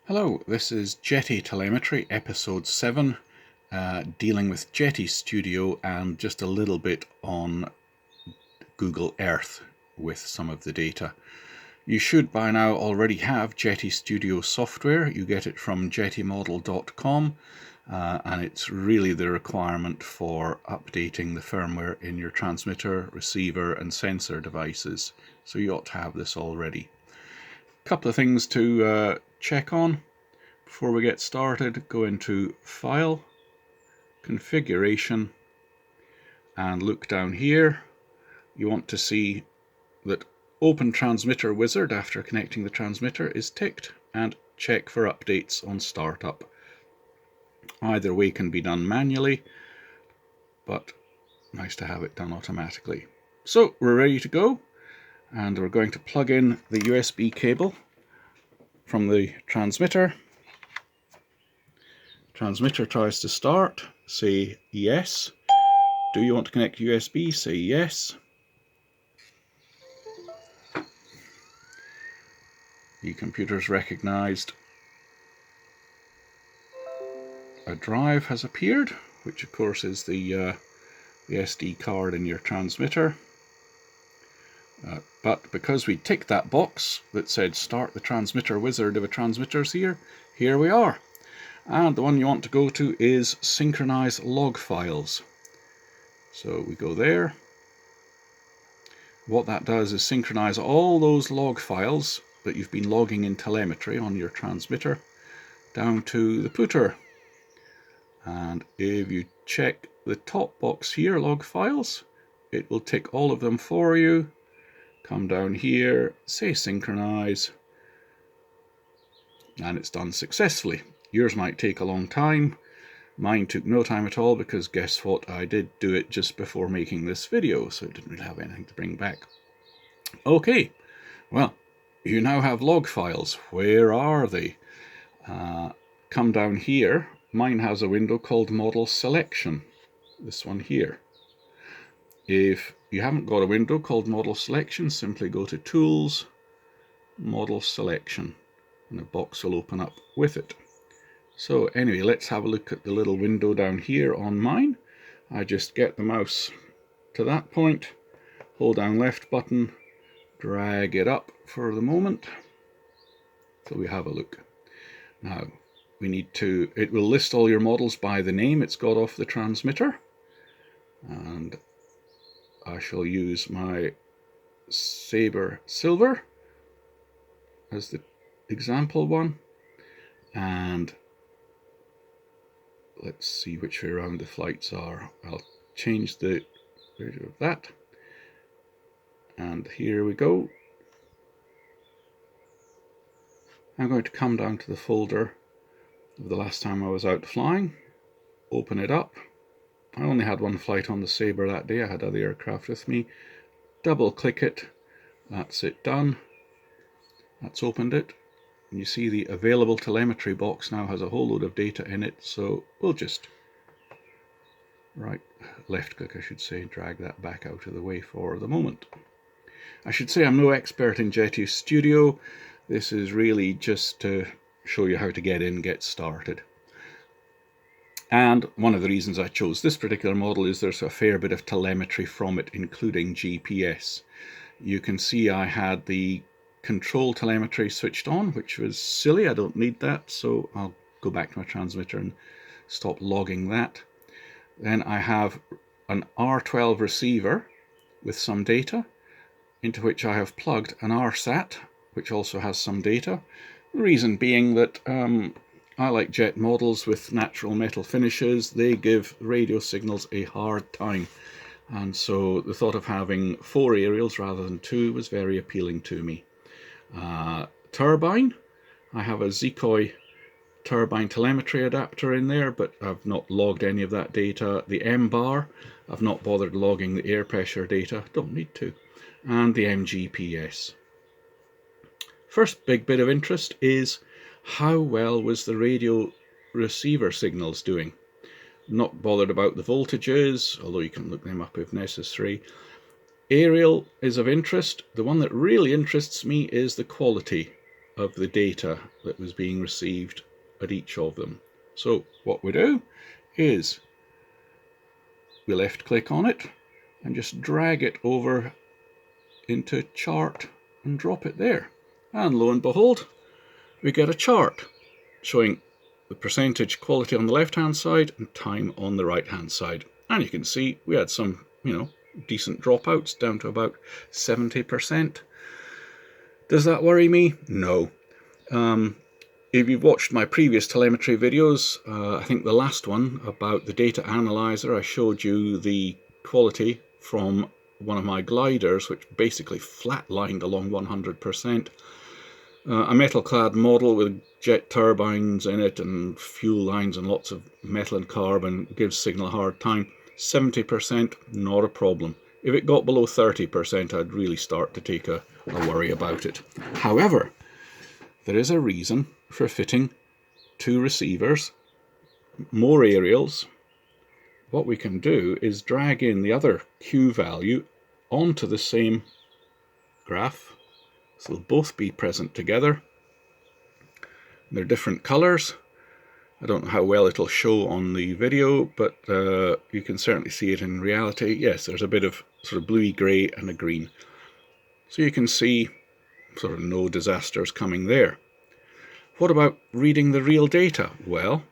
Hello, this is Jeti Telemetry, episode 7, dealing with Jeti Studio and just a little bit on Google Earth with some of the data. You should by now already have Jeti Studio software. You get it from jetimodel.com, and it's really the requirement for updating the firmware in your transmitter, receiver and sensor devices. So you ought to have this already. A couple of things to check on. Before we get started, go into File, Configuration, and look down here. You want to see that Open Transmitter Wizard after connecting the transmitter is ticked, and check for updates on startup. Either way can be done manually, but nice to have it done automatically. So we're ready to go, and we're going to plug in the USB cable from the transmitter. Transmitter tries to start, say yes. Do you want to connect USB? Say yes. The computer's recognized a drive has appeared, which of course is the SD card in your transmitter. But because we ticked that box that said start the transmitter wizard if a transmitter's here we are. And the one you want to go to is synchronize log files. So we go there. What that does is synchronize all those log files that you've been logging in telemetry on your transmitter down to the putter. And if you check the top box here, log files, it will tick all of them for you. Come down here, say synchronize, and it's done successfully. Yours might take a long time. Mine took no time at all because guess what? I did do it just before making this video, so it didn't really have anything to bring back. Okay, well, you now have log files. Where are they? Come down here. Mine has a window called Model Selection. This one here. If you haven't got a window called Model Selection, simply go to Tools, Model Selection, and a box will open up with it. So anyway, let's have a look at the little window down here on mine. I just get the mouse to that point, hold down left button, drag it up for the moment, so we have a look. Now, we need to, it will list all your models by the name it's got off the transmitter, and I shall use my Sabre Silver as the example one, and let's see which way around the flights are. I'll change the radio of that, and here we go. I'm going to come down to the folder of the last time I was out flying, open it up. I only had one flight on the Sabre that day, I had other aircraft with me. Double click it, that's it done. That's opened it. And you see the available telemetry box now has a whole load of data in it, so we'll just left click I should say, drag that back out of the way for the moment. I should say I'm no expert in Jeti Studio. This is really just to show you how to get in, get started. And one of the reasons I chose this particular model is there's a fair bit of telemetry from it, including GPS. You can see I had the control telemetry switched on, which was silly. I don't need that, so I'll go back to my transmitter and stop logging that. Then I have an R12 receiver with some data, into which I have plugged an RSAT, which also has some data. The reason being that I like jet models with natural metal finishes. They give radio signals a hard time, and so the thought of having 4 aerials rather than 2 was very appealing to me. Turbine, I have a Zikoi turbine telemetry adapter in there, but I've not logged any of that data. The M-bar, I've not bothered logging the air pressure data, don't need to. And the MGPS. First big bit of interest is how well was the radio receiver signals doing. Not bothered about the voltages, although you can look them up if necessary. Aerial is of interest. The one that really interests me is the quality of the data that was being received at each of them. So what we do is we left click on it and just drag it over into chart and drop it there. And lo and behold, we get a chart showing the percentage quality on the left hand side and time on the right hand side. And you can see we had some, decent dropouts down to about 70%. Does that worry me? No. If you've watched my previous telemetry videos, I think the last one about the data analyzer, I showed you the quality from one of my gliders, which basically flatlined along 100%. A metal-clad model with jet turbines in it and fuel lines and lots of metal and carbon gives signal a hard time. 70%, not a problem. If it got below 30%, I'd really start to take a worry about it. However, there is a reason for fitting 2 receivers, more aerials. What we can do is drag in the other Q value onto the same graph. So they'll both be present together. They're different colors. I don't know how well it'll show on the video, but you can certainly see it in reality. Yes, there's a bit of sort of bluey grey and a green. So you can see sort of no disasters coming there. What about reading the real data? Well,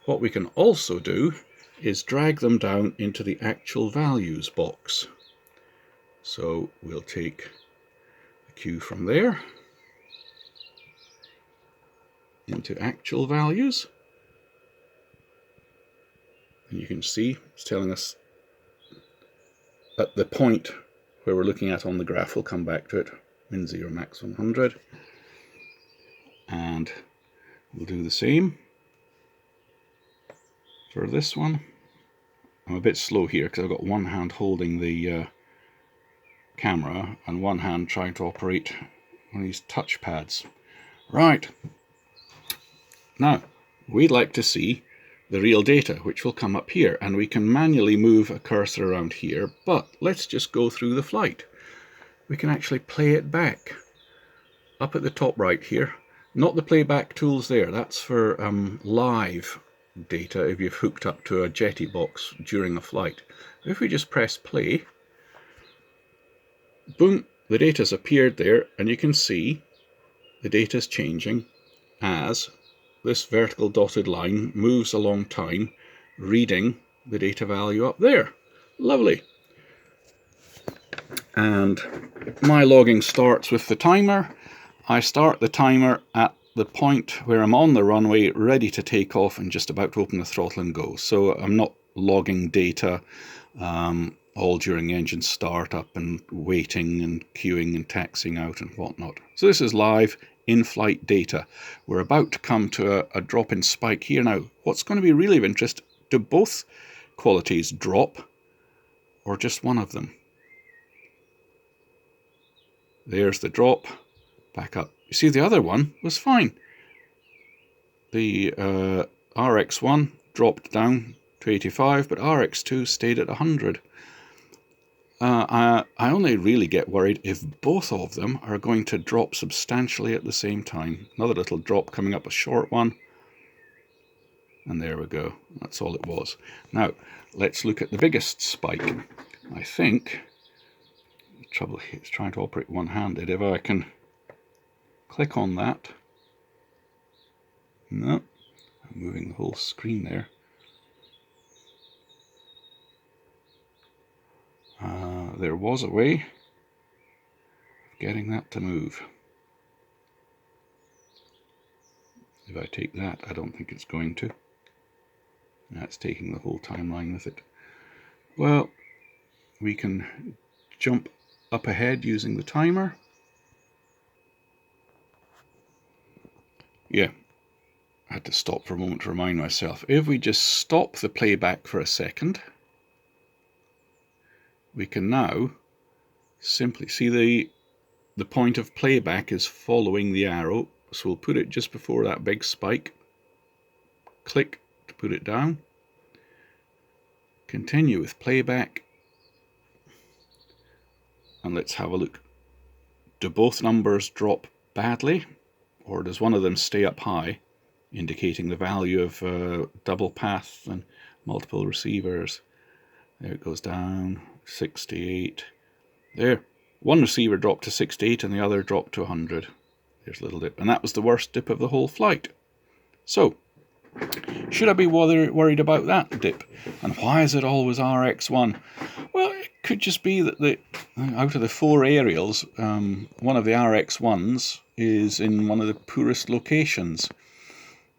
what we can also do is drag them down into the actual values box. So we'll take the Q from there into actual values. And you can see it's telling us at the point where we're looking at on the graph, we'll come back to it, min 0, max 100. And we'll do the same for this one. I'm a bit slow here because I've got one hand holding the camera and one hand trying to operate one of these touch pads. Right, now we'd like to see the real data, which will come up here, and we can manually move a cursor around here, but let's just go through the flight. We can actually play it back up at the top right here. Not the playback tools there, that's for live data if you've hooked up to a Jeti box during a flight. If we just press play, boom, the data's appeared there, and you can see the data's changing as this vertical dotted line moves along time, reading the data value up there. Lovely. And my logging starts with the timer. I start the timer at the point where I'm on the runway, ready to take off and just about to open the throttle and go. So I'm not logging data all during engine startup and waiting and queuing and taxiing out and whatnot. So this is live in-flight data. We're about to come to a drop-in spike here now. What's going to be really of interest, do both qualities drop or just one of them? There's the drop, back up. You see, the other one was fine. The RX1 dropped down to 85, but RX2 stayed at 100. I only really get worried if both of them are going to drop substantially at the same time. Another little drop coming up, a short one. And there we go. That's all it was. Now, let's look at the biggest spike. I think the trouble is trying to operate one-handed. If I can click on that. No, I'm moving the whole screen there. There was a way of getting that to move. If I take that, I don't think it's going to. That's taking the whole timeline with it. Well, we can jump up ahead using the timer. Yeah, I had to stop for a moment to remind myself. If we just stop the playback for a second, we can now simply see the point of playback is following the arrow. So we'll put it just before that big spike. Click to put it down. Continue with playback. And let's have a look. Do both numbers drop badly or does one of them stay up high, indicating the value of double path and multiple receivers? There it goes down, 68. There, one receiver dropped to 68 and the other dropped to 100. There's a little dip, and that was the worst dip of the whole flight. So, should I be worried about that dip? And why is it always RX1? Well, it could just be that out of the 4 aerials, one of the RX1s is in one of the poorest locations.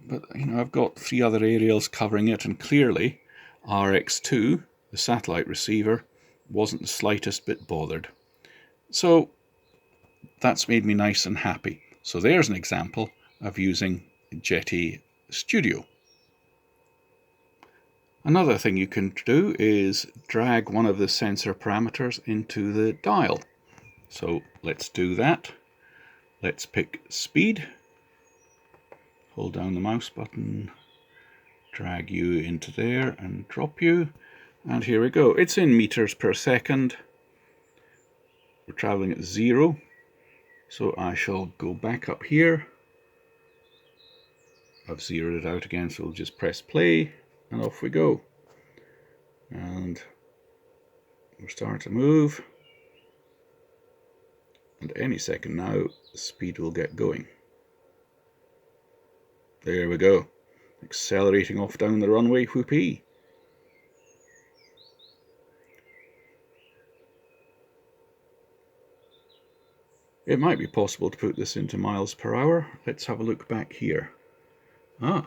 But, you know, I've got 3 other aerials covering it, and clearly RX2, the satellite receiver, wasn't the slightest bit bothered. So that's made me nice and happy. So there's an example of using Jeti Studio. Another thing you can do is drag one of the sensor parameters into the dial. So let's do that. Let's pick speed. Hold down the mouse button, drag you into there and drop you. And here we go. It's in meters per second. We're traveling at 0. So I shall go back up here. I've zeroed it out again, so we'll just press play and off we go. And we'll start to move. And any second now, the speed will get going. There we go. Accelerating off down the runway, whoopee. It might be possible to put this into miles per hour. Let's have a look back here. Ah,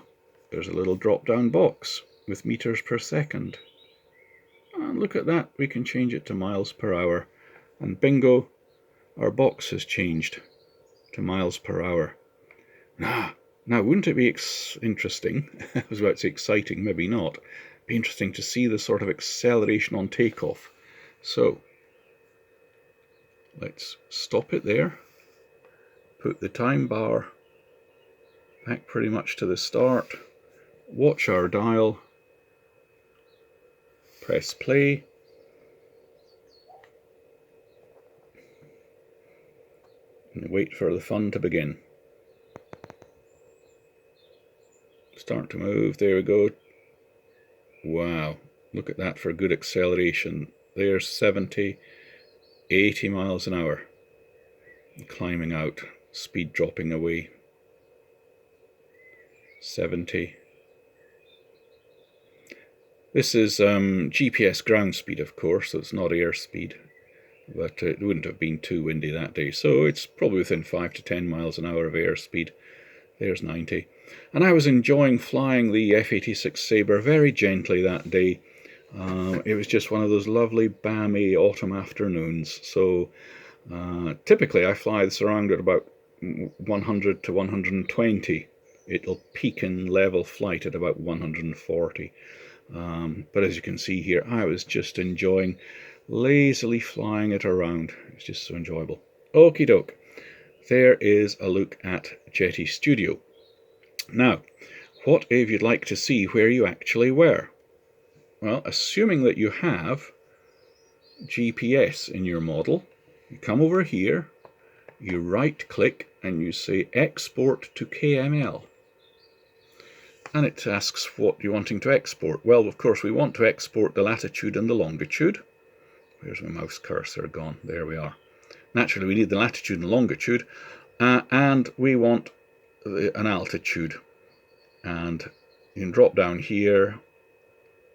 there's a little drop-down box with meters per second. And look at that, we can change it to miles per hour. And bingo, our box has changed to miles per hour. Now wouldn't it be interesting, I was about to say exciting, maybe not, be interesting to see the sort of acceleration on takeoff. So, let's stop it there, put the time bar back pretty much to the start, watch our dial, press play, and wait for the fun to begin. Start to move, there we go. Wow, look at that for good acceleration. There's 70, 80 miles an hour. Climbing out, speed dropping away. 70. This is GPS ground speed, of course, so it's not air speed. But it wouldn't have been too windy that day, so it's probably within 5 to 10 miles an hour of airspeed. There's 90. And I was enjoying flying the F-86 Sabre very gently that day. It was just one of those lovely balmy autumn afternoons. So typically I fly this around at about 100 to 120. It'll peak in level flight at about 140. But as you can see here, I was just enjoying lazily flying it around. It's just so enjoyable. Okie doke. There is a look at Jeti Studio. Now, what if you'd like to see where you actually were? Well, assuming that you have GPS in your model, you come over here, you right click and you say export to KML. And it asks what you're wanting to export. Well, of course, we want to export the latitude and the longitude. Where's my mouse cursor gone? There we are. Naturally, we need the latitude and longitude, and we want an altitude. And you can drop down here.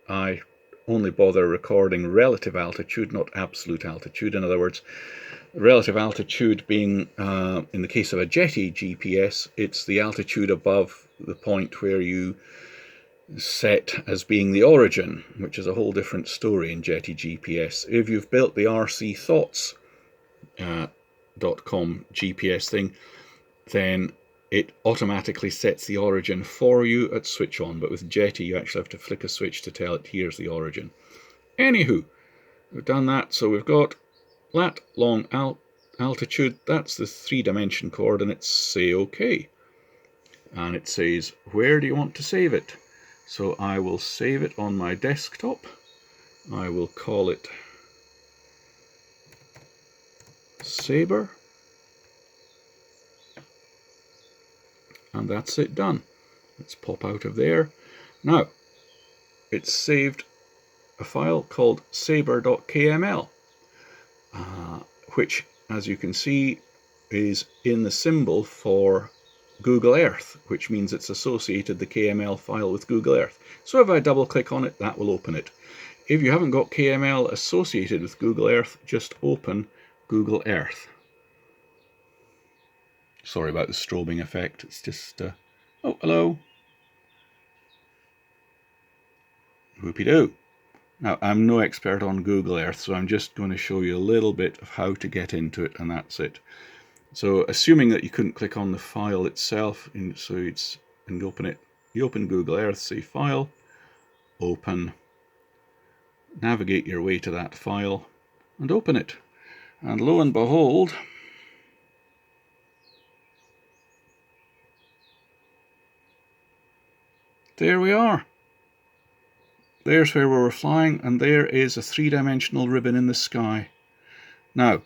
I only bother recording relative altitude, not absolute altitude. In other words, relative altitude being, in the case of a Jeti GPS, it's the altitude above the point where you set as being the origin, which is a whole different story in Jeti GPS. If you've built the rcthoughts.com GPS thing, then it automatically sets the origin for you at switch on. But with Jeti, you actually have to flick a switch to tell it here's the origin. Anywho, we've done that. So we've got lat, long, altitude. That's the 3-dimension coordinates. Say OK. And it says, where do you want to save it? So I will save it on my desktop. I will call it Sabre. and that's it done. Let's pop out of there. Now, it's saved a file called saber.kml, which, as you can see, is in the symbol for Google Earth, which means it's associated the KML file with Google Earth. So if I double click on it, that will open it. If you haven't got KML associated with Google Earth, just open Google Earth. Sorry about the strobing effect, it's just... oh, hello. Whoopie-doo. Now, I'm no expert on Google Earth, so I'm just going to show you a little bit of how to get into it, and that's it. So, assuming that you couldn't click on the file itself, and open it, you open Google Earth, say File, Open, navigate your way to that file, and open it. And lo and behold, there we are. There's where we were flying, and there is a three-dimensional ribbon in the sky. Now,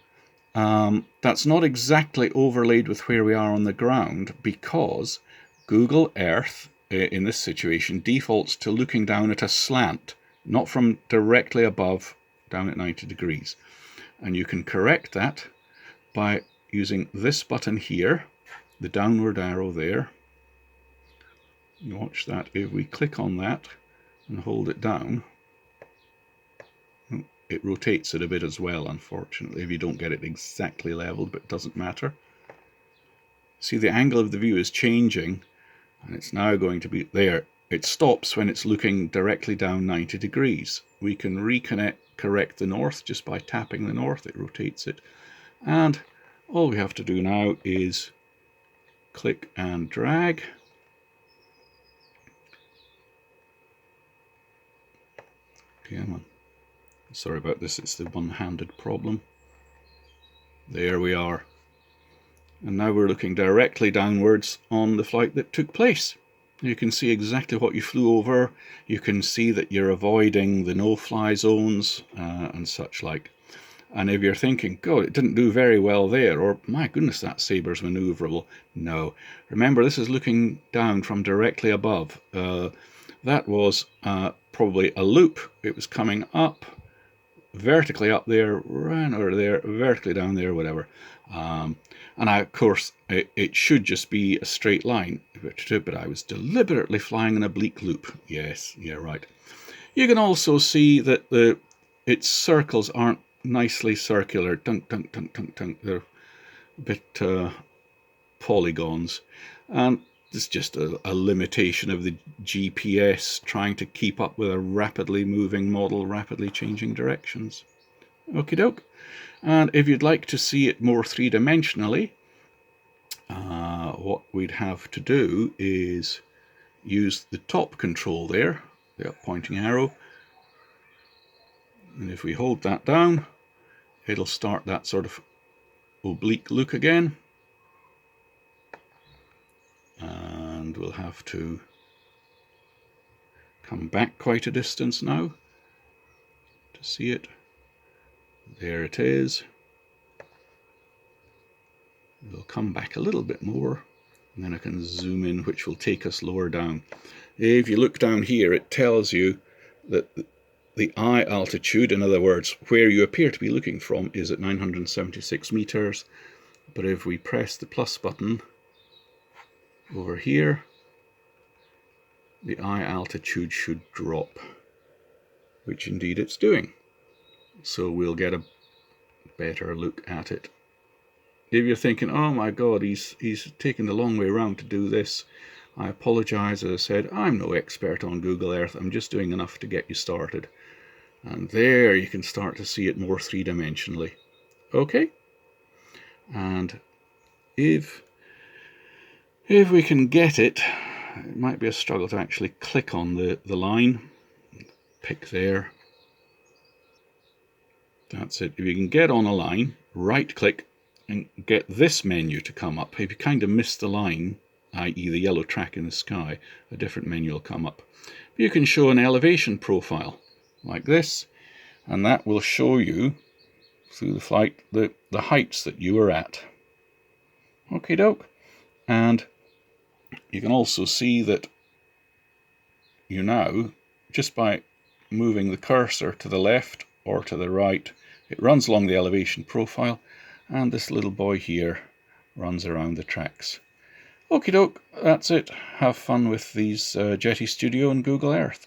that's not exactly overlaid with where we are on the ground, because Google Earth, in this situation, defaults to looking down at a slant, not from directly above down at 90 degrees. And you can correct that by using this button here, the downward arrow there. Watch that. If we click on that and hold it down, it rotates it a bit as well, unfortunately, if you don't get it exactly leveled, but it doesn't matter. See, the angle of the view is changing, and it's now going to be there. It stops when it's looking directly down 90 degrees. We can correct the north just by tapping the north. It rotates it. And all we have to do now is click and drag. Come on. Sorry about this, it's the one-handed problem. There we are. And now we're looking directly downwards on the flight that took place. You can see exactly what you flew over. You can see that you're avoiding the no-fly zones and such like. And if you're thinking, God, it didn't do very well there, or my goodness, that Saber's maneuverable. No. Remember, this is looking down from directly above. That was probably a loop. It was coming up, vertically up there, ran over there, vertically down there, whatever. And of course, it should just be a straight line, but I was deliberately flying an oblique loop. Yes, yeah, right. You can also see that its circles aren't nicely circular. Dunk, dunk, dunk, dunk, dunk. They're a bit polygons. And it's just a limitation of the GPS trying to keep up with a rapidly moving model, rapidly changing directions. Okie doke. And if you'd like to see it more three-dimensionally, what we'd have to do is use the top control there, the up pointing arrow. And if we hold that down, it'll start that sort of oblique look again. And we'll have to come back quite a distance now to see it. There it is. We'll come back a little bit more, and then I can zoom in, which will take us lower down. If you look down here, it tells you that the eye altitude, in other words, where you appear to be looking from, is at 976 meters. But if we press the plus button over here, the eye altitude should drop, which indeed it's doing. So we'll get a better look at it. If you're thinking, oh my God, he's taken the long way around to do this, I apologize. As I said, I'm no expert on Google Earth. I'm just doing enough to get you started. And there you can start to see it more three-dimensionally. Okay? And if we can get it, it might be a struggle to actually click on the line. Pick there. That's it. If you can get on a line, right-click, and get this menu to come up. If you kind of miss the line, i.e. the yellow track in the sky, a different menu will come up. You can show an elevation profile like this, and that will show you through the flight the heights that you are at. Okie doke. And You can also see that you now, just by moving the cursor to the left or to the right, it runs along the elevation profile, and this little boy here runs around the tracks. Okie doke, that's it. Have fun with these Jeti Studio and Google Earth.